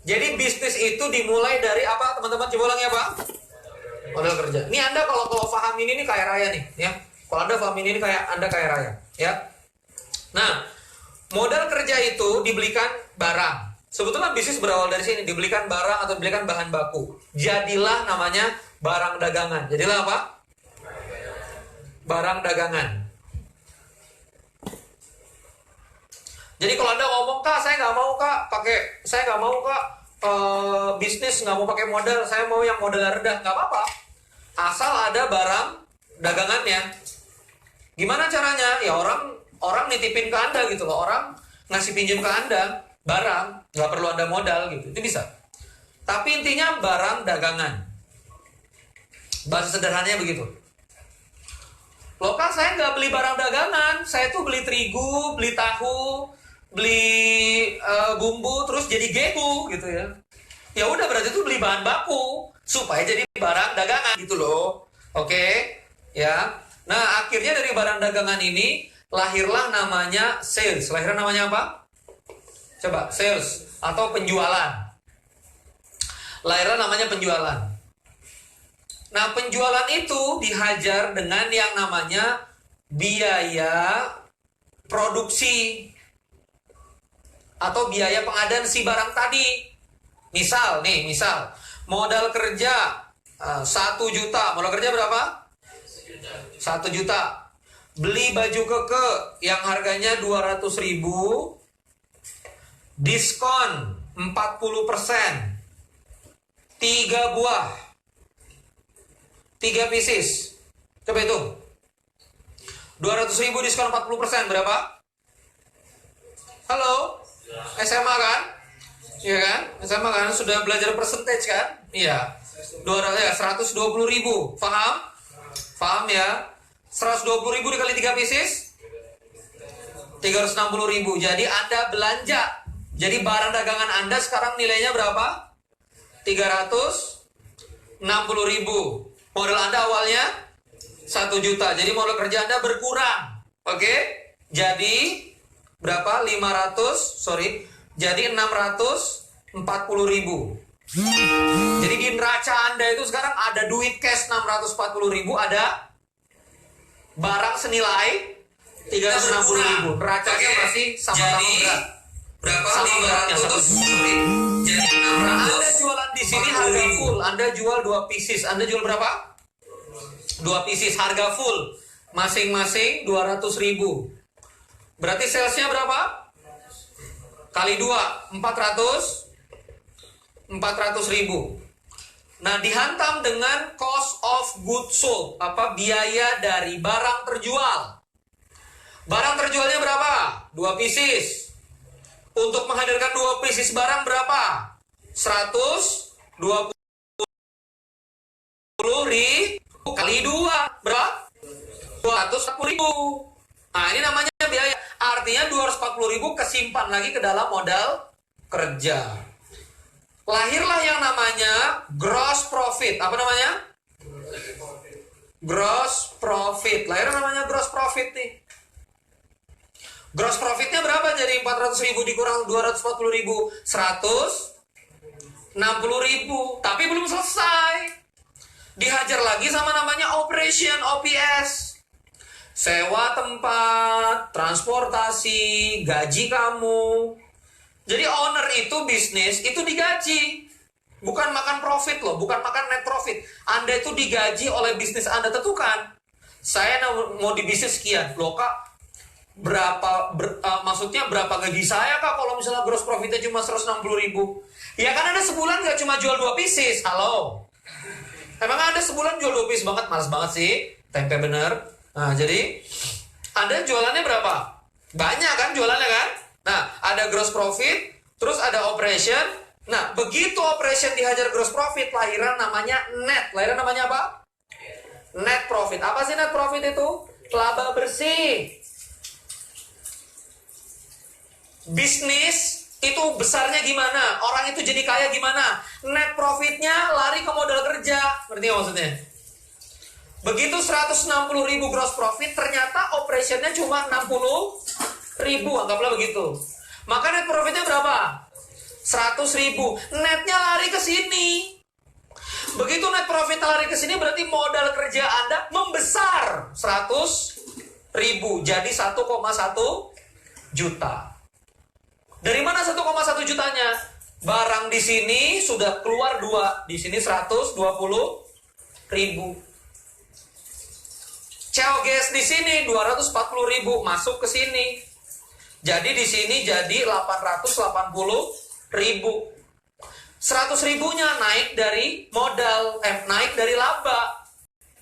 Jadi bisnis itu dimulai dari apa teman-teman? Coba ulangi apa? Modal kerja. Ini Anda kalau paham ini nih kaya raya nih, ya. Kalau Anda paham ini kayak Anda kaya raya, ya. Nah, modal kerja itu dibelikan barang. Sebetulnya bisnis berawal dari sini, dibelikan barang atau dibelikan bahan baku. Jadilah namanya barang dagangan. Jadilah apa? Barang dagangan. Jadi kalau Anda ngomong, Kak, saya nggak mau Kak bisnis nggak mau pakai modal, saya mau yang modal rendah, nggak apa-apa. Asal ada barang dagangannya. Gimana caranya? Ya orang nitipin ke Anda gitu loh, orang ngasih pinjam ke Anda barang, nggak perlu Anda modal gitu, itu bisa. Tapi intinya barang dagangan. Bahasa sederhananya begitu. Loh Kak, saya nggak beli barang dagangan, saya tuh beli terigu, beli tahu, beli bumbu, terus jadi gehu gitu ya. Ya udah berarti itu beli bahan baku supaya jadi barang dagangan gitu loh. Oke, ya. Nah akhirnya dari barang dagangan ini lahirlah namanya sales. Lahirlah namanya apa? Coba sales atau penjualan. Lahirlah namanya penjualan. Nah penjualan itu dihajar dengan yang namanya biaya produksi atau biaya pengadaan si barang tadi. Misal modal kerja 1 juta. Modal kerja berapa? 1 juta. Beli baju keke yang harganya 200.000, diskon 40%, 3 buah, 3 pieces. Coba itu 200.000 diskon 40% berapa? Halo? SMA kan? Iya kan? SMA kan? Sudah belajar percentage kan? Iya. 120.000. Paham? Paham ya? 120.000 dikali 3 pieces 360.000. Jadi Anda belanja. Jadi barang dagangan Anda sekarang nilainya berapa? 360.000. Modal Anda awalnya 1 juta. Jadi modal kerja Anda berkurang. Oke? Jadi berapa? Jadi 640.000. Jadi di neraca Anda itu sekarang ada duit cash 640.000, ada barang senilai 360.000. Neracanya masih sama-sama berat. Berapa? Sama beratnya 1. Jadi 600. Anda jualan di sini harga full. Anda jual 2 pieces. Anda jual berapa? 2 pieces harga full. Masing-masing 200.000. Berarti salesnya berapa? Kali 2, 400.000. Nah, dihantam dengan cost of goods sold, biaya dari barang terjual. Barang terjualnya berapa? 2 pieces. Untuk menghadirkan 2 pieces barang berapa? 120.000 kali 2 berapa? 240.000. Nah, ini namanya biaya. Artinya 240.000 kesimpan lagi ke dalam modal kerja. Lahirlah yang namanya gross profit. Apa namanya? Gross profit. Lahir namanya gross profit nih. Gross profitnya berapa? Jadi 400.000 dikurang 240.000, 160.000. Tapi belum selesai. Dihajar lagi sama namanya operation, OPS. Sewa tempat, transportasi, gaji kamu. Jadi owner itu bisnis itu digaji. Bukan makan profit loh, bukan makan net profit. Anda itu digaji oleh bisnis Anda. Tentukan, saya mau di bisnis sekian. Loh Kak, maksudnya berapa gaji saya Kak kalau misalnya gross profitnya cuma 160.000? Ya kan Anda sebulan gak cuma jual 2 pieces. Halo? Emang Anda sebulan jual 2 pieces banget? Males banget sih. Tempe bener. Nah, jadi Anda jualannya berapa? Banyak kan jualannya kan? Nah, ada gross profit, terus ada operation. Nah, begitu operation dihajar gross profit, lahiran namanya net. Lahiran namanya apa? Net profit. Apa sih net profit itu? Laba bersih. Bisnis itu besarnya gimana? Orang itu jadi kaya gimana? Net profitnya lari ke modal kerja. Ngerti nggak maksudnya? Begitu 160.000 gross profit, ternyata operationnya cuma 60.000, anggaplah begitu. Maka net profitnya berapa? 100.000. Netnya lari ke sini. Begitu net profit lari ke sini, berarti modal kerja Anda membesar 100.000. Jadi 1,1 juta. Dari mana 1,1 jutanya? Barang di sini sudah keluar 2. Di sini 120.000. COGS di sini 240.000 masuk ke sini. Jadi di sini jadi 880.000. 100.000-nya naik dari modal, naik dari laba.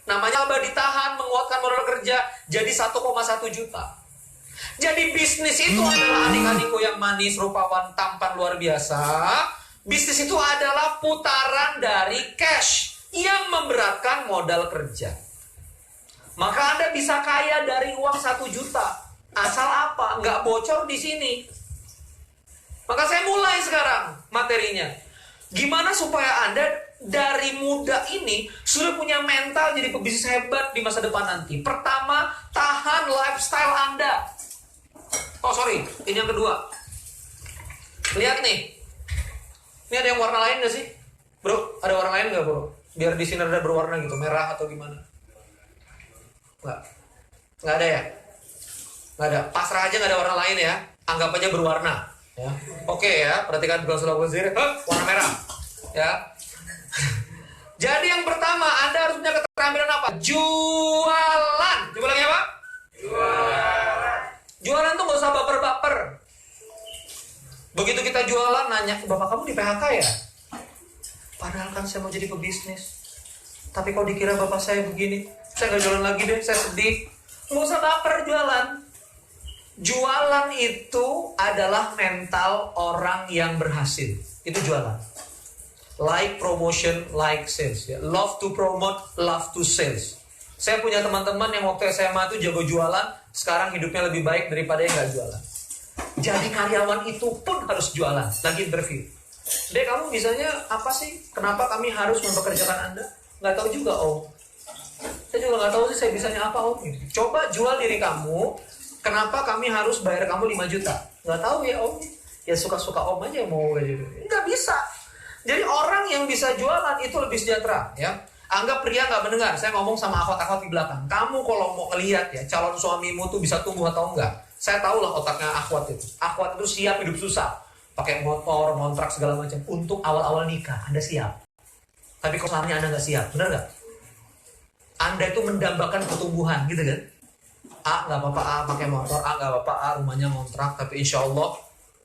Namanya laba ditahan, menguatkan modal kerja, jadi 1,1 juta. Jadi bisnis itu adalah adik-adikku yang manis, rupawan, tampan, luar biasa. Bisnis itu adalah putaran dari cash yang memberatkan modal kerja. Maka Anda bisa kaya dari uang 1 juta. Asal apa? Nggak bocor di sini. Maka saya mulai sekarang materinya. Gimana supaya Anda dari muda ini sudah punya mental jadi pebisnis hebat di masa depan nanti? Pertama, tahan lifestyle Anda. Oh sorry, ini yang kedua. Lihat nih. Ini ada yang warna lain gak sih? Bro, ada warna lain gak bro? Biar di sini ada berwarna gitu, merah atau gimana? Nggak ada ya? Nggak ada. Pasrah aja nggak ada warna lain ya. Anggap aja berwarna. Ya. Oke ya, perhatikan warna merah. Ya. Jadi yang pertama, Anda harus punya keterampilan apa? Jualan. Coba lagi apa? Jualan. Jualan tuh nggak usah baper-baper. Begitu kita jualan, nanya, bapak kamu di PHK ya? Padahal kan saya mau jadi pebisnis. Tapi kok dikira bapak saya begini? Saya nggak jualan lagi deh, saya sedih. Nggak usah baper jualan. Jualan itu adalah mental orang yang berhasil. Itu jualan. Like promotion, like sales. Ya. Love to promote, love to sales. Saya punya teman-teman yang waktu SMA itu jago jualan, sekarang hidupnya lebih baik daripada yang nggak jualan. Jadi karyawan itu pun harus jualan. Lagi interview. Dek, kamu bisanya apa sih? Kenapa kami harus mempekerjakan Anda? Nggak tahu juga, Om. Saya juga nggak tahu sih saya bisanya apa, Om. Coba jual diri kamu. Kenapa kami harus bayar kamu 5 juta? Nggak tahu ya Om. Ya suka-suka Om aja yang mau kayak gitu. Nggak bisa. Jadi orang yang bisa jualan itu lebih sejahtera. Ya. Anggap pria nggak mendengar. Saya ngomong sama akhwat-akhwat di belakang. Kamu kalau mau ngelihat ya calon suamimu tuh bisa tumbuh atau enggak. Saya tahu lah otaknya akhwat itu. Akhwat itu siap hidup susah. Pakai motor, kontrak segala macam. Untuk awal-awal nikah Anda siap. Tapi kalau suaminya Anda nggak siap. Benar nggak? Anda itu mendambakan pertumbuhan gitu kan. A nggak apa-apa A pakai motor, A nggak apa-apa A rumahnya ngontrak, tapi insya Allah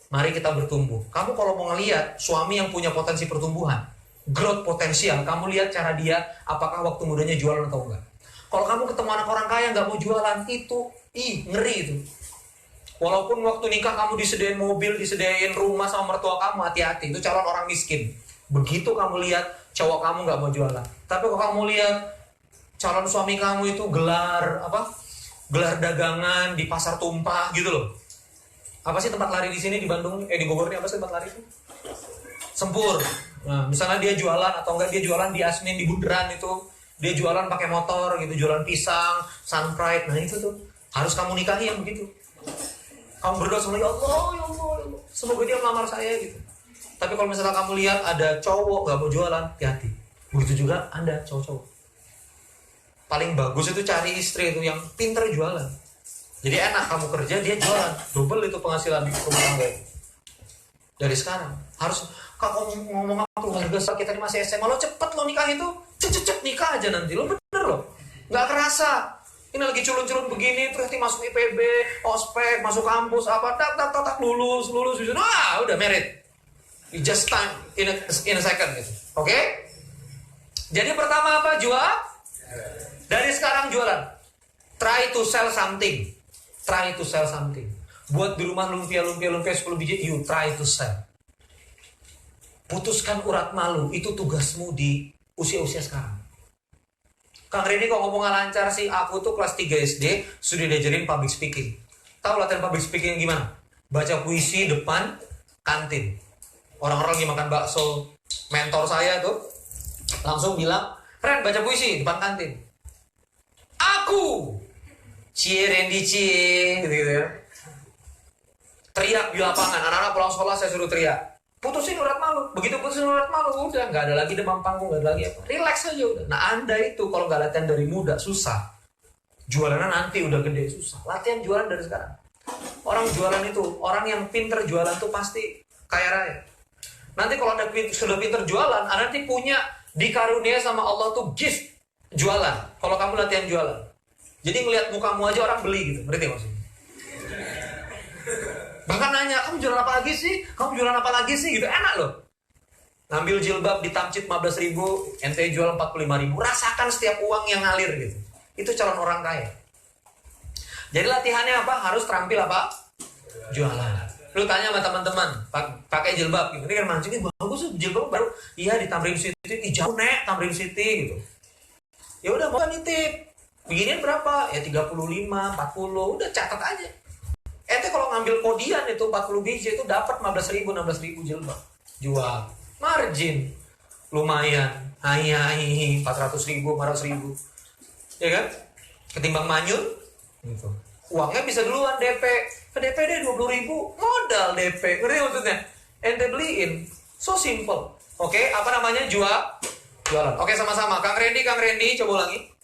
mari kita bertumbuh. Kamu kalau mau ngelihat suami yang punya potensi pertumbuhan, growth potensial, kamu lihat cara dia apakah waktu mudanya jualan atau enggak. Kalau kamu ketemu anak orang kaya nggak mau jualan, itu ngeri itu. Walaupun waktu nikah kamu disediain mobil, disediain rumah sama mertua kamu, hati-hati, itu calon orang miskin. Begitu kamu lihat cowok kamu nggak mau jualan. Tapi kalau kamu lihat calon suami kamu itu gelar dagangan di pasar tumpah gitu loh. Apa sih tempat lari di sini di Bandung? Di Bogor ini apa sih tempat lari itu? Sempur. Nah, misalnya dia jualan atau enggak dia jualan di Asmin di Bundaran itu, dia jualan pakai motor gitu, jualan pisang, Sunpride. Nah itu tuh harus kamu nikahi yang begitu. Kamu berdoa sama ya Allah, ya Allah, ya Allah. Semoga dia melamar saya gitu. Tapi kalau misalnya kamu lihat ada cowok nggak mau jualan, hati-hati. Begitu juga Anda cowok-cowok. Paling bagus itu cari istri itu yang pinter jualan. Jadi enak kamu kerja, dia jualan. Double itu penghasilan rumah tangga itu. Dari sekarang harus kalau ngomong apa keluarga kita ini masih SMA, lo cepet lo nikah itu, cepet nikah aja nanti lo bener lo, nggak kerasa. Ini lagi culun-culun begini, terus nanti masuk IPB, ospek, masuk kampus apa, tak lulus, udah married. You just time in a second gitu. Oke? Jadi pertama apa? Jual. Dari sekarang jualan. Try to sell something. Try to sell something. Buat di rumah lumpia 10 biji, you try to sell. Putuskan urat malu, itu tugasmu di usia-usia sekarang. Kang Rini kok ngomong lancar sih, aku tuh kelas 3 SD sudah diajarin public speaking. Tahu latihan public speaking gimana? Baca puisi depan kantin. Orang-orang lagi makan bakso. Mentor saya tuh langsung bilang, "Friend, baca puisi depan kantin." Aku Cie Randy Cie gitu ya. Teriak di lapangan, anak-anak pulang sekolah saya suruh teriak. Putusin urat malu. Begitu putusin urat malu, udah nggak ada lagi demam panggung, nggak ada lagi apa. Relax aja udah. Nah, Anda itu kalau nggak latihan dari muda susah. Jualannya nanti udah gede susah. Latihan jualan dari sekarang. Orang jualan itu, orang yang pinter jualan tuh pasti kaya raya. Nanti kalau Anda sudah pinter jualan, Anda nanti punya dikarunia sama Allah tuh gift jualan. Kalau kamu latihan jualan. Jadi ngelihat mukamu aja orang beli gitu. Ngerti maksudnya? Bahkan nanya, kamu jualan apa lagi sih? Kamu jualan apa lagi sih? Gitu, enak loh. Ngambil jilbab di tamcit 15.000, ente jual 45.000. Rasakan setiap uang yang ngalir gitu. Itu calon orang kaya. Jadi latihannya apa? Harus terampil apa? Jualan. Lu tanya sama teman-teman, pakai jilbab gitu. Ini kan mancing, ini bagus jilbab baru. Iya di Tamrin City, jauh nek Tamrin City gitu. Ya udah mau nitip. Beginian berapa? Ya 35, 40. Udah catat aja. Ente kalau ngambil kodian itu 40 biji itu dapat 15.000, 16.000 jilbab. Jual. Margin. Lumayan. Hai 400.000, 500.000. Ya kan? Ketimbang manyun gitu. Uangnya bisa duluan DP. Ke DP deh 20.000 modal DP. Ngerti maksudnya? Ente beliin. So simple. Oke, apa namanya? Jualan. Oke, sama-sama. Kang Randy, coba ulangi.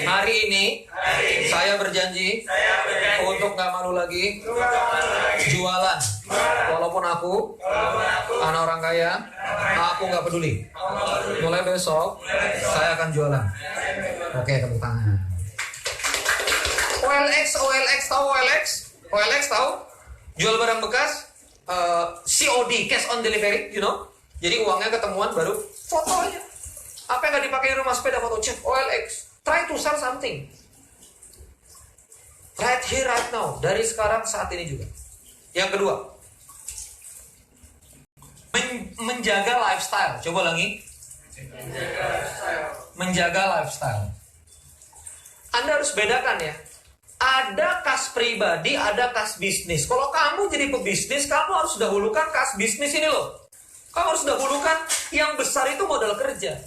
Hari ini saya berjanji untuk gak malu lagi jualan. Walaupun aku anak orang kaya, aku gak peduli. Mulai besok saya akan jualan. Oke, tepuk tangan. OLX tahu OLX? OLX tahu? Jual barang bekas, COD, cash on delivery, you know? Jadi uangnya ketemuan baru foto aja. Apa yang nggak dipakai di rumah sepeda foto cek OLX. Try to sell something. Right here, right now. Dari sekarang, saat ini juga. Yang kedua, menjaga lifestyle. Coba lagi. Menjaga lifestyle. Anda harus bedakan ya. Ada kas pribadi, ada kas bisnis. Kalau kamu jadi pebisnis, kamu harus dahulukan kas bisnis ini loh. Kamu harus dahulukan yang besar itu modal kerja.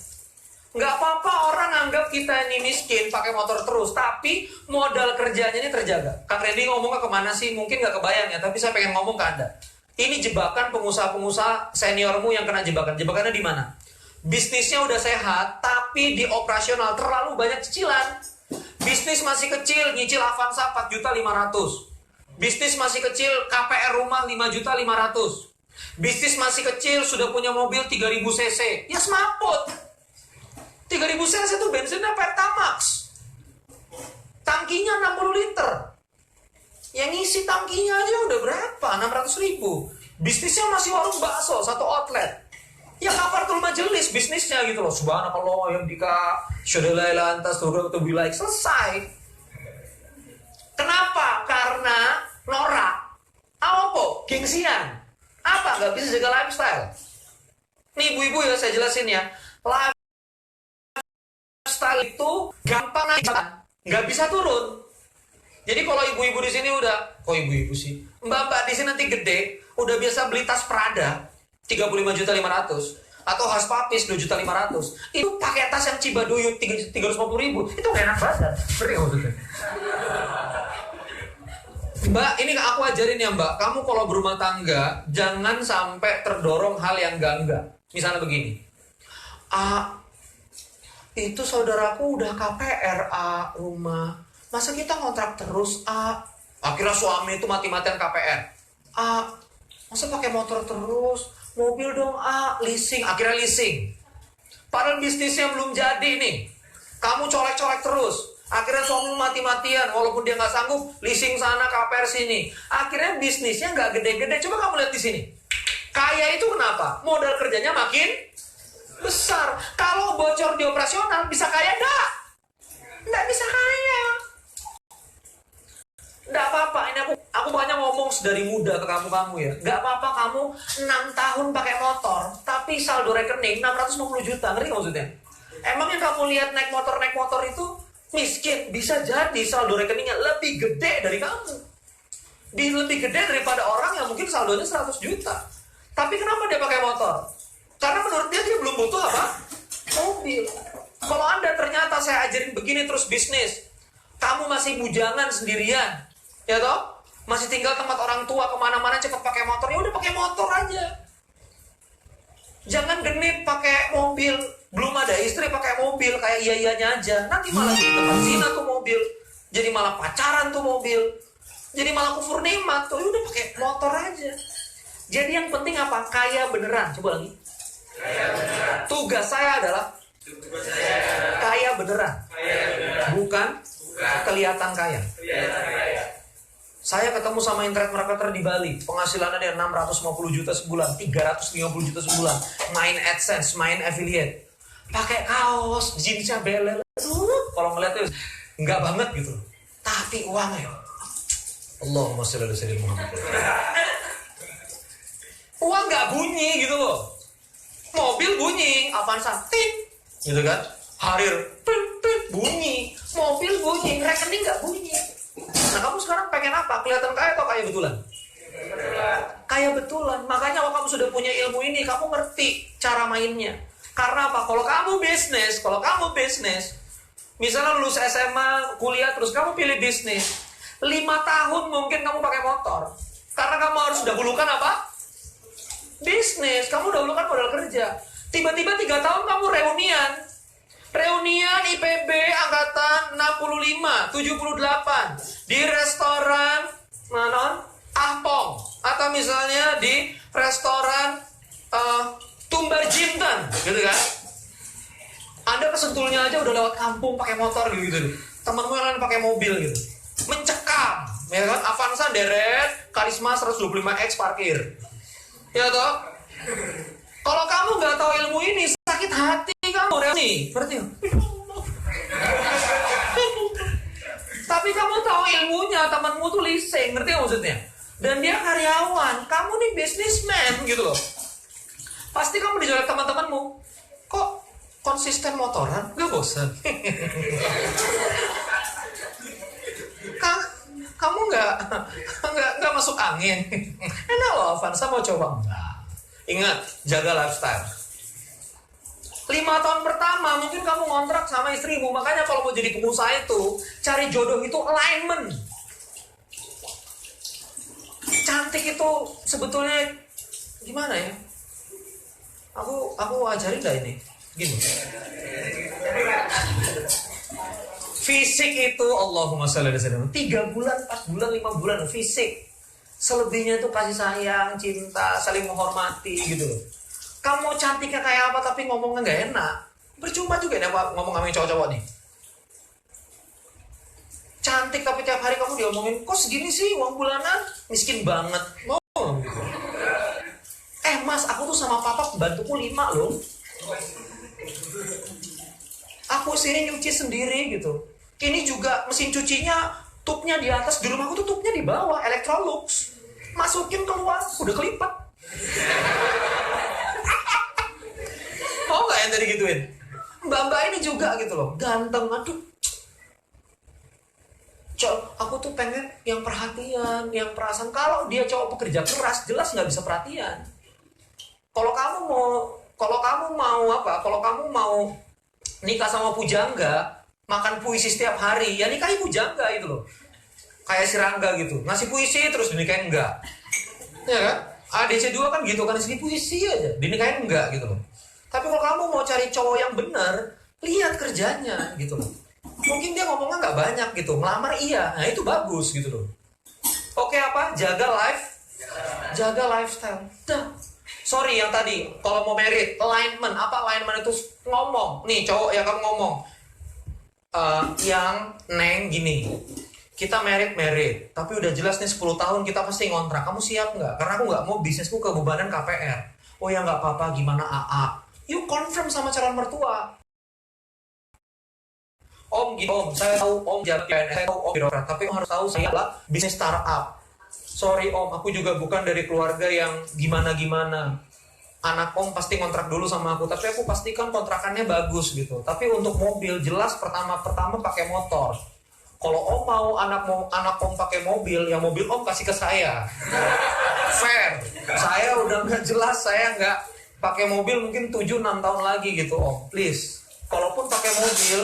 Nggak apa-apa orang anggap kita ini miskin pakai motor terus, tapi modal kerjanya ini terjaga. Kang Randy ngomongnya kemana sih? Mungkin nggak kebayang ya, tapi saya pengen ngomong ke Anda. Ini jebakan pengusaha-pengusaha seniormu yang kena jebakan. Jebakannya di mana? Bisnisnya udah sehat, tapi di operasional terlalu banyak cicilan. Bisnis masih kecil, nyicil Avanza 4.500.000. Bisnis masih kecil, KPR rumah 5.500.000. Bisnis masih kecil, sudah punya mobil 3.000 cc. Ya semaput. 3.000 cc itu bensinnya Pertamax. Tangkinya 60 liter. Yang ngisi tangkinya aja udah berapa? 600.000. Bisnisnya masih warung bakso, satu outlet. Ya kafartul majelis bisnisnya gitu loh. Subhanallah yang dika syadalai lantas tuh be like selesai. Kenapa? Karena norak. Apa? Gengsian. Apa? Gak bisa jaga lifestyle. Nih ibu-ibu ya saya jelasin ya. Lifestyle itu gampang naik, nggak bisa turun. Jadi kalau ibu-ibu di sini udah, kok ibu-ibu sih, mbak-mbak di sini nanti gede, udah biasa beli tas Prada 35.500.000 atau Has Papis 2.500.000, itu pakai tas yang Cibaduyut 350.000, itu gak enak banget. Beri maksudnya. Mbak, ini aku ajarin ya Mbak, kamu kalau berumah tangga jangan sampai terdorong hal yang enggak. Misalnya begini, itu saudaraku udah KPR rumah, masa kita ngontrak terus akhirnya suami itu mati-matian KPR, masa pakai motor terus, mobil dong leasing, akhirnya leasing, padahal bisnisnya belum jadi nih, kamu colek-colek terus, akhirnya suami mati-matian, walaupun dia nggak sanggup, leasing sana KPR sini, akhirnya bisnisnya nggak gede-gede. Coba kamu lihat di sini, kaya itu kenapa? Modal kerjanya makin besar. Kalau bocor di operasional bisa kaya enggak? Enggak bisa kaya. Enggak apa-apa. Ini aku banyak ngomong dari muda ke kamu ya. Enggak apa-apa kamu 6 tahun pakai motor, tapi saldo rekening 650 juta. Ngerti maksudnya? Emangnya kamu lihat naik motor itu miskin? Bisa jadi saldo rekeningnya lebih gede dari kamu. Lebih gede daripada orang yang mungkin saldonya 100 juta. Tapi kenapa dia pakai motor? Karena menurut dia belum butuh apa? Mobil. Kalau Anda ternyata saya ajarin begini terus bisnis, kamu masih bujangan sendirian, ya toh? Masih tinggal tempat orang tua, kemana-mana cepat pakai motor, ya udah pakai motor aja. Jangan genit pakai mobil. Belum ada istri pakai mobil kayak iya-iyanya aja. Nanti malah jadi tempat zina tuh mobil. Jadi malah pacaran tuh mobil. Jadi malah kufur nikmat tuh. Ya udah pakai motor aja. Jadi yang penting apa? Kaya beneran. Coba lagi. Tugas saya adalah kaya beneran. Bukan kelihatan kaya. Saya ketemu sama internet marketer di Bali, penghasilannya dari 650 juta sebulan, 350 juta sebulan, main AdSense, main affiliate, pakai kaos, jeansnya belel, kalau ngeliatnya nggak banget gitu, tapi uangnya, Allahumma sholli ala sayyidina Muhammad. Uang nggak bunyi gitu loh, mobil bunyi, Avanza, ting, gitu kan, Harir, bunyi, mobil bunyi, rekening nggak bunyi. Nah kamu sekarang pengen apa? Kelihatan kaya atau kaya betulan? Kaya betulan. Makanya kalau kamu sudah punya ilmu ini, kamu ngerti cara mainnya. Karena apa? Kalau kamu bisnis, misalnya lulus SMA, kuliah, terus kamu pilih bisnis, 5 tahun mungkin kamu pakai motor. Karena kamu harus dahulukan apa? Bisnis. Kamu dahulukan modal kerja. Tiba-tiba 3 tahun kamu reunian IPB angkatan 65, 78 di restoran Ahpong atau misalnya di restoran Tumbar Jinten, gitu kan? Anda kesentulnya aja udah lewat kampung pakai motor gitu. Temanmu yang lain pakai mobil gitu, mencekam, ya kan? Avanza deret, Karisma 125X parkir, ya toh? Kalau kamu nggak tahu ilmu ini, sakit hati kamu nih, berarti. Tapi kamu tahu ilmunya, temanmu tuh leasing, ngerti gak maksudnya? Dan dia karyawan, kamu nih businessman gitu loh. Pasti kamu dijolek teman-temanmu. Kok konsisten motoran? Gak bosan? Kamu nggak masuk angin? Enak loh, Avanza mau coba? Enggak. Ingat, jaga lifestyle. 5 tahun pertama mungkin kamu ngontrak sama istrimu. Makanya kalau mau jadi pengusaha itu, cari jodoh itu alignment. Cantik itu sebetulnya gimana ya? Aku ajarin dah ini. Gini. Fisik itu Allahumma sholli ala sayyidina 3 bulan, 4 bulan, 5 bulan fisik. Selebihnya itu kasih sayang, cinta, saling menghormati gitu loh. Kamu cantiknya kayak apa tapi ngomongnya nggak enak, percuma juga nih apa ngomong sama cowok-cowok nih. Cantik tapi tiap hari kamu diomongin, kok segini sih uang bulanan, miskin banget, mau gitu. Mas, aku tuh sama papa bantuku 5 loh. Aku sini nyuci sendiri gitu. Ini juga mesin cucinya tubnya di atas, di rumahku tuh tubnya di bawah, Electrolux. Masukin keluar, udah kelipat. Mau gak yang tadi gituin? Mbak-mbak ini juga gitu loh, ganteng, aduh. Aku tuh pengen yang perhatian, yang perasaan. Kalau dia cowok pekerja keras, jelas nggak bisa perhatian. Kalau kamu mau nikah sama pujangga, makan puisi setiap hari, ya nikahi pujangga itu loh. Kayak si Rangga gitu, ngasih puisi terus dinikahin enggak. Ya kan? ADC 2 kan gitu kan, ngasih puisi aja, dinikahin enggak gitu loh. Tapi kalau kamu mau cari cowok yang benar, lihat kerjanya gitu loh. Mungkin dia ngomongnya nggak banyak gitu, ngelamar iya, nah itu bagus gitu loh. Oke apa? Jaga lifestyle. Dah. Sorry yang tadi, kalau mau merit, alignment. Apa alignment itu? Ngomong. Nih cowok ya kamu ngomong. Yang Neng gini, kita merit, tapi udah jelas nih 10 tahun kita pasti ngontrak. Kamu siap nggak? Karena aku nggak mau bisnisku kebebanan KPR. Oh ya nggak apa-apa, gimana AA? You confirm sama calon mertua. Om, saya tahu Om jabat PNS, saya tahu Om birokrat, tapi Om harus tahu saya adalah bisnis startup. Sorry Om, aku juga bukan dari keluarga yang gimana-gimana. Anak Om pasti kontrak dulu sama aku, tapi aku pastikan kontrakannya bagus gitu. Tapi untuk mobil jelas pertama pakai motor. Kalau Om mau anak Om pakai mobil, ya mobil Om kasih ke saya. Fair. Saya udah nggak jelas, saya nggak pakai mobil mungkin 7-6 tahun lagi gitu Om. Please. Kalaupun pakai mobil,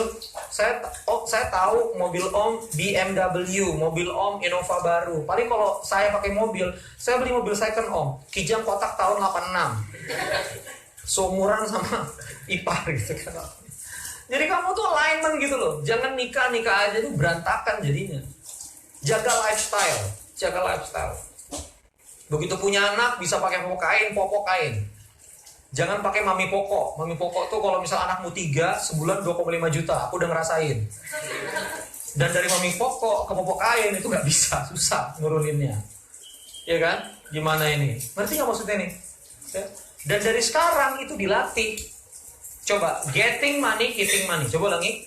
saya tahu mobil Om BMW, mobil Om Innova baru. Paling kalau saya pakai mobil, saya beli mobil second Om, Kijang kotak tahun 86. Seumuran sama ipar gitu kan. Jadi kamu tuh alignment gitu loh. Jangan nikah aja tuh berantakan jadinya. Jaga lifestyle. Begitu punya anak bisa pakai popok kain. Jangan pakai mami pokok. Mami pokok tuh kalau misal anakmu 3, sebulan 2,5 juta. Aku udah ngerasain. Dan dari mami pokok ke popok kain itu gak bisa, susah nuruninnya. Ya kan? Gimana ini? Ngerti gak maksudnya nih? Dan dari sekarang itu dilatih. Coba, getting money, keeping money. Coba ulangi.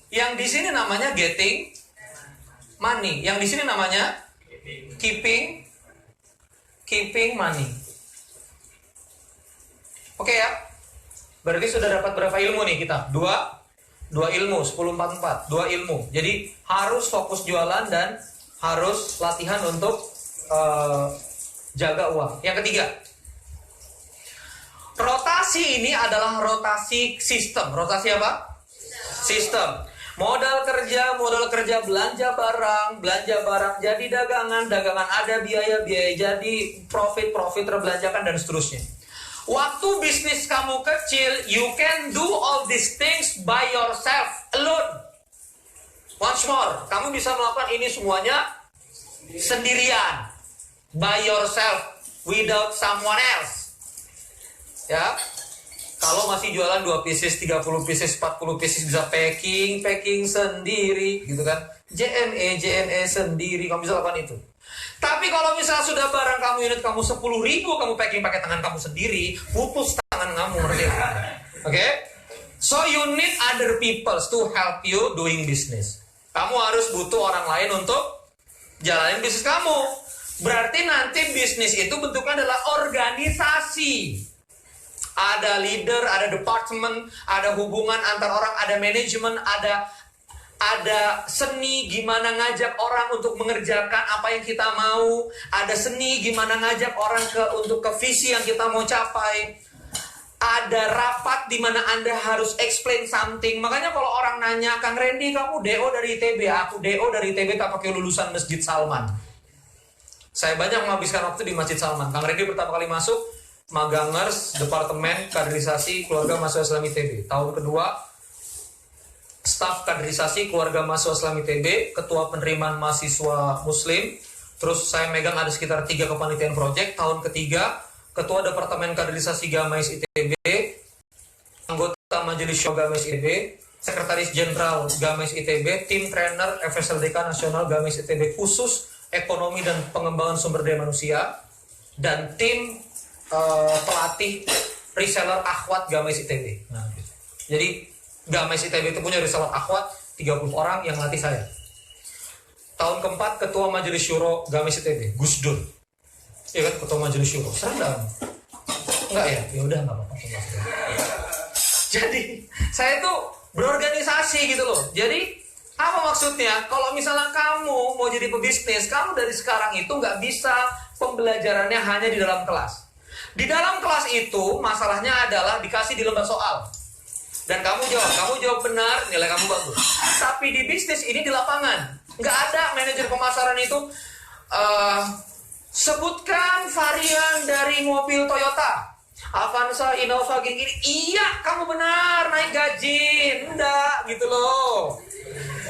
Yang di sini namanya getting money. Yang di sini namanya keeping money. Oke ya, berarti sudah dapat berapa ilmu nih kita? Dua ilmu, 10-4-4, 2 ilmu. Jadi harus fokus jualan dan harus latihan untuk jaga uang. Yang ketiga, rotasi ini adalah rotasi sistem. Rotasi apa? Sistem. Modal kerja belanja barang jadi dagangan ada biaya jadi profit terbelanjakan dan seterusnya. Waktu bisnis kamu kecil, you can do all these things by yourself, alone. Once more, kamu bisa melakukan ini semuanya sendirian, by yourself, without someone else. Ya, kalau masih jualan 2 pieces, 30 pieces, 40 pieces bisa packing sendiri, gitu kan? JNE sendiri, kamu bisa lakukan itu. Tapi kalau misalnya sudah barang kamu, unit kamu 10.000, kamu packing pakai tangan kamu sendiri, putus tangan kamu, ngerti? Oke? So you need other people to help you doing business. Kamu harus butuh orang lain untuk jalanin bisnis kamu. Berarti nanti bisnis itu bentuknya adalah organisasi. Ada leader, ada department, ada hubungan antar orang, ada manajemen, ada seni gimana ngajak orang untuk mengerjakan apa yang kita mau. Ada seni gimana ngajak orang untuk ke visi yang kita mau capai. Ada rapat di mana Anda harus explain something. Makanya kalau orang nanya, Kang Randy kamu DO dari ITB, aku DO dari ITB tak pakai lulusan Masjid Salman. Saya banyak menghabiskan waktu di Masjid Salman. Kang Randy pertama kali masuk Magangers, Departemen Kaderisasi Keluarga Mahasiswa Islam ITB. Tahun kedua staf kaderisasi keluarga mahasiswa Islam ITB, ketua penerimaan mahasiswa Muslim. Terus saya megang ada sekitar 3 kepanitiaan project. Tahun ketiga, ketua departemen kaderisasi Gamais ITB, anggota majelis syuro Gamais ITB, sekretaris jenderal Gamais ITB, tim trainer FSLDK Nasional Gamais ITB khusus ekonomi dan pengembangan sumber daya manusia, dan tim pelatih reseller akhwat Gamais ITB. Nah, gitu. Jadi Gamais ITB itu punya reseller akhwat 30 orang yang latih saya. Tahun keempat, ketua majelis syuro Gamais ITB, Gus Dur. Iya kan, ketua majelis syuro. Serendam. Enggak ya? Ya udah enggak apa-apa. Jadi, saya tuh berorganisasi gitu loh. Jadi, apa maksudnya? Kalau misalnya kamu mau jadi pebisnis, kamu dari sekarang itu nggak bisa pembelajarannya hanya di dalam kelas. Di dalam kelas itu, masalahnya adalah dikasih di lembar soal. Dan kamu jawab benar, nilai kamu bagus. Tapi di bisnis ini di lapangan, nggak ada manajer pemasaran itu sebutkan varian dari mobil Toyota, Avanza, Innova, gini. Iya, kamu benar, naik gaji, enggak gitu loh.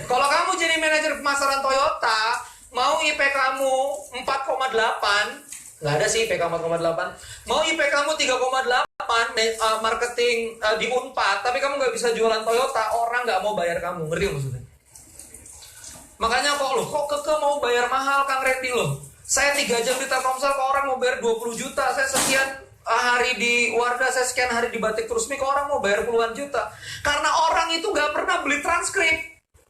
Kalau kamu jadi manajer pemasaran Toyota, mau IP kamu 4,8, nggak ada sih IP 4,8. Mau IP kamu 3,8, marketing di Unpad, tapi kamu nggak bisa jualan Toyota, orang nggak mau bayar kamu. Ngerti maksudnya? Makanya kok keke mau bayar mahal, Kang Randy loh. Saya 3 jam di Telkomsel, kok orang mau bayar 20 juta. Saya sekian hari di Wardah, saya sekian hari di Batik Rusmi, kok orang mau bayar puluhan juta. Karena orang itu nggak pernah beli transkrip.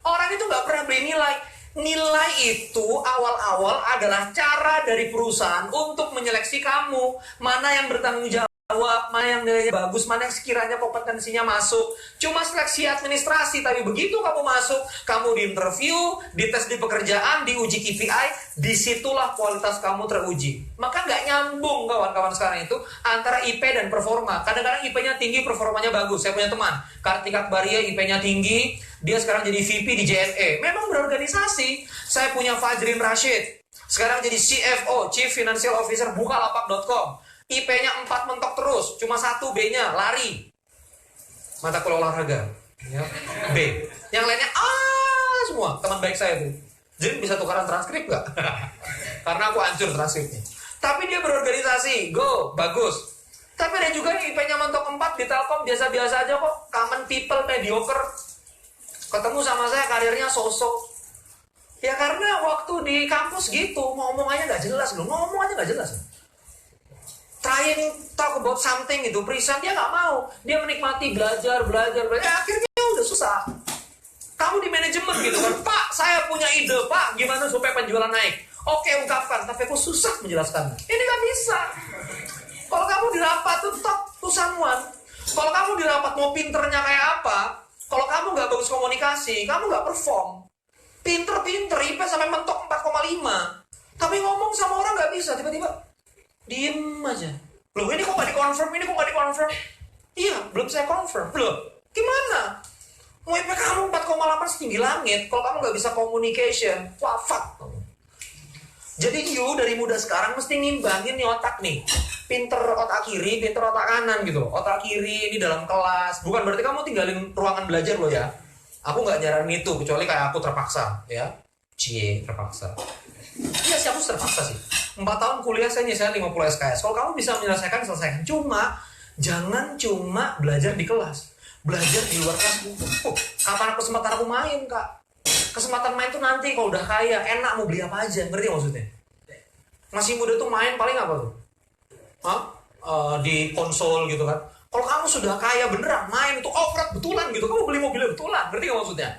Orang itu nggak pernah beli nilai. Nilai itu awal-awal adalah cara dari perusahaan untuk menyeleksi kamu. Mana yang bertanggung jawab. jawab, mana yang nilainya bagus, mana yang sekiranya kompetensinya masuk. Cuma seleksi administrasi, tapi begitu kamu masuk, kamu di interview, dites di pekerjaan, diuji KPI, disitulah kualitas kamu teruji. Maka nggak nyambung kawan-kawan sekarang itu antara IP dan performa. Kadang-kadang IP-nya tinggi, performanya bagus. Saya punya teman, Kartika Akbaria, IP-nya tinggi, dia sekarang jadi VP di JNE. Memang berorganisasi. Saya punya Fajrin Rashid, sekarang jadi CFO, Chief Financial Officer Bukalapak.com. IP-nya 4 mentok terus, cuma 1 B-nya lari. Mata kuliah olahraga, ya. B. Yang lainnya semua teman baik saya tuh. Jadi bisa tukaran transkrip gak? Karena aku hancur transkripnya. Tapi dia berorganisasi, go, bagus. Tapi ada juga yang IP-nya mentok 4 di Telkom biasa-biasa aja kok, common people, mediocre. Ketemu sama saya karirnya sosok. Ya karena waktu di kampus gitu, ngomong aja gak jelas loh, ngomong aja gak jelas. Trying talk about something gitu, present dia nggak mau, dia menikmati belajar, akhirnya udah susah. Kamu di manajemen gitu kan, Pak, saya punya ide, Pak, gimana supaya penjualan naik? Oke, ungkapkan, tapi aku susah menjelaskan. Ini nggak bisa. Kalau kamu di rapat tuh talk to someone. Kalau kamu di rapat mau pinternya kayak apa, kalau kamu nggak bagus komunikasi, kamu nggak perform. Pinter, IP sampai mentok 4,5, tapi ngomong sama orang nggak bisa, tiba-tiba diem aja. Loh, ini kok nggak dikonfirm? Iya, belum saya confirm. Loh, gimana? Mau IP kamu 4,8 setinggi langit, kalau kamu nggak bisa communication, wafat. Jadi you dari muda sekarang mesti ngimbangin nih otak nih. Pinter otak kiri, pinter otak kanan gitu. Otak kiri ini dalam kelas. Bukan berarti kamu tinggalin ruangan belajar loh ya. Aku nggak nyaranin itu, kecuali kayak aku terpaksa, ya. Terpaksa. Iya sih, aku terpaksa sih. 4 tahun kuliah saya nyelesain 50 SKS. Kalau kamu bisa menyelesaikan, selesaikan. Cuma, jangan cuma belajar di kelas. Belajar di luar kelas. Kapan kesempatan aku main, Kak? Kesempatan main tuh nanti kalau udah kaya, enak mau beli apa aja. Ngerti maksudnya? Masih muda tuh main paling apa tuh? Di konsol gitu kan. Kalau kamu sudah kaya beneran, main itu off-road betulan gitu. Kamu beli mobil betulan. Ngerti gak maksudnya?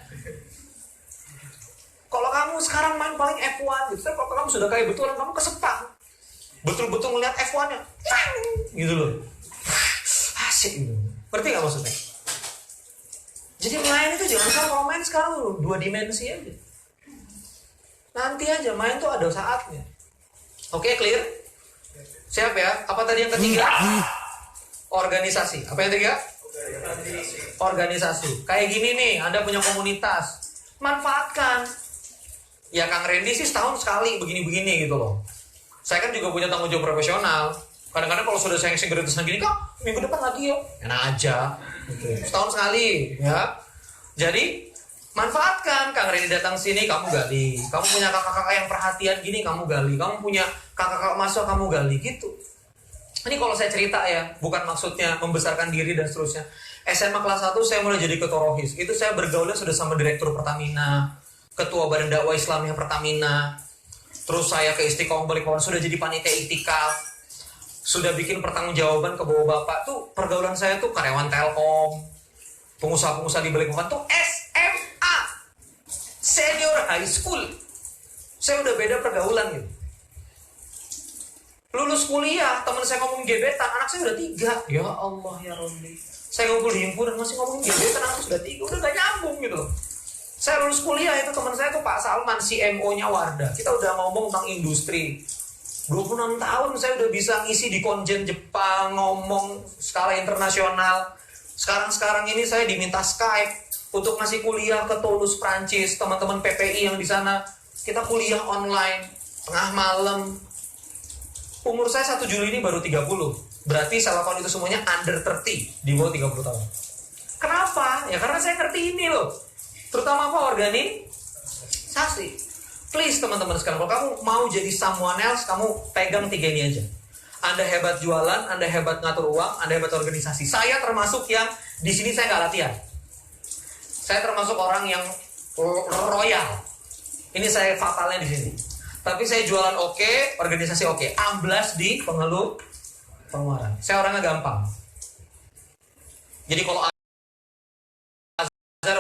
Kalau kamu sekarang main paling F1 gitu, kalau kamu sudah kayak betulan, kamu kesepang. Betul-betul ngeliat F1-nya. Gitu loh. Asik gitu. Ngerti gak maksudnya? Jadi main itu jangan kalau main sekarang 2 dimensi aja. Nanti aja, main tuh ada saatnya. Oke, clear? Siap ya? Apa tadi yang ketiga? Organisasi. Apa yang ketiga? Organisasi. Kayak gini nih, Anda punya komunitas. Manfaatkan. Ya Kang Randy sih setahun sekali begini-begini gitu loh. Saya kan juga punya tanggung jawab profesional. Kadang-kadang kalau sudah saya gratisan gini, Kak, minggu depan lagi yuk. Enak aja. Gitu. Setahun sekali, ya. Jadi, manfaatkan. Kang Randy datang sini, kamu gali. Kamu punya kakak-kakak yang perhatian gini, kamu gali. Kamu punya kakak-kakak masuk, kamu gali. Gitu. Ini kalau saya cerita ya, bukan maksudnya membesarkan diri dan seterusnya. SMA kelas 1 saya mulai jadi ketua Rohis. Itu saya bergaulnya sudah sama Direktur Pertamina, Ketua Badan Dakwah Islamiyah Pertamina. Terus saya ke Istiqomah Balikpapan, sudah jadi panitia iktikaf. Sudah bikin pertanggungjawaban ke bawah Bapak tuh. Pergaulan saya tuh karyawan Telkom, pengusaha-pengusaha di Balikpapan tuh SMA, senior high school. Saya udah beda pergaulan gitu. Lulus kuliah, teman saya ngomongin gebetan, anak saya udah 3. Ya Allah ya Rabbi. Saya ngumpul di himpunan masih ngomongin gebetan, anak sudah 3. Udah gak nyambung gitu loh. Saya lulus kuliah itu teman saya tuh Pak Salman, CMO-nya Wardah. Kita udah ngomong tentang industri. 26 tahun saya udah bisa ngisi di konjen Jepang, ngomong skala internasional. Sekarang ini saya diminta Skype untuk ngasih kuliah ke Toulouse, Prancis. Teman-teman PPI yang di sana, kita kuliah online, tengah malam. Umur saya 1 Juli ini baru 30. Berarti saya lakukan itu semuanya under 30, di bawah 30 tahun. Kenapa? Ya karena saya ngerti ini loh. Terutama apa? Organisasi. Please teman-teman sekalian, kalau kamu mau jadi someone else, kamu pegang 3 ini aja. Anda hebat jualan, Anda hebat ngatur uang, Anda hebat organisasi. Saya termasuk yang di sini saya nggak latihan. Saya termasuk orang yang royal. Ini saya fatalnya di sini. Tapi saya jualan oke, organisasi oke. Amblas di pengeluaran. Saya orangnya gampang. Jadi kalau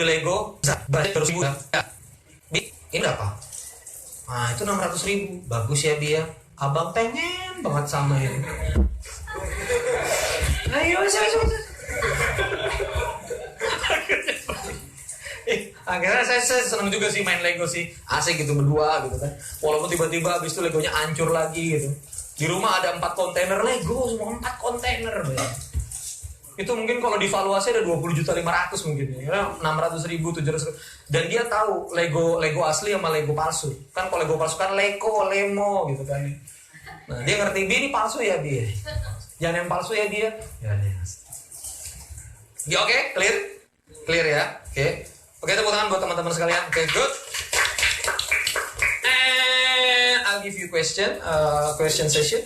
Lego, banyak terus ribu. Ini apa? Nah itu 600.000. Bagus ya Bia. Abang pengen banget sama ini. Ayo, ayo. Akhirnya saya senang juga sih main Lego sih, asik gitu berdua gitu kan. Walaupun tiba-tiba habis itu Legonya hancur lagi gitu. Di rumah ada 4 kontainer Lego, semua 4 kontainer. Itu mungkin kalau divaluasi ada 20.500.000 mungkin ya, 600.000, 700.000. Dan dia tahu Lego asli sama Lego palsu. Kan kalau Lego palsu kan Lego, Lemo gitu kan. Nah dia ngerti ini palsu ya dia. Jangan yang palsu ya dia. Ya dia. Ya oke, clear ya. Oke, tepuk tangan buat teman-teman sekalian. Oke, good. And I'll give you question session.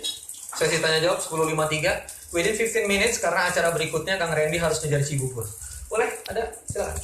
Sesi tanya jawab 10.53. Within 15 minutes karena acara berikutnya Kang Randy harus ngejar Cibubur. Boleh? Ada? Silakan.